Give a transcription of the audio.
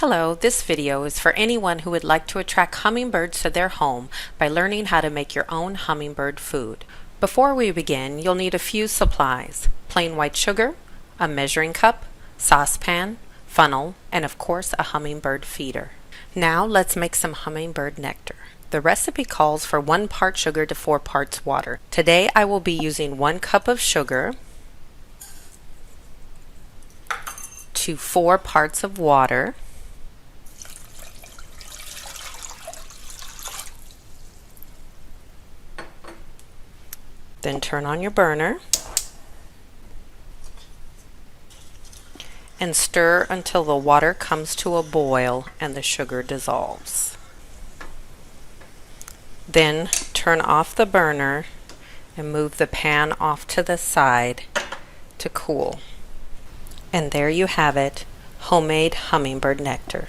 Hello, this video is for anyone who would like to attract hummingbirds to their home by learning how to make your own hummingbird food. Before we begin, you'll need a few supplies: plain white sugar, a measuring cup, saucepan, funnel, and of course a hummingbird feeder. Now let's make some hummingbird nectar. The recipe calls for 1 part sugar to 4 parts water. Today I will be using 1 cup of sugar to 4 parts of water. Then turn on your burner and stir until the water comes to a boil and the sugar dissolves. Then turn off the burner and move the pan off to the side to cool. And there you have it, homemade hummingbird nectar.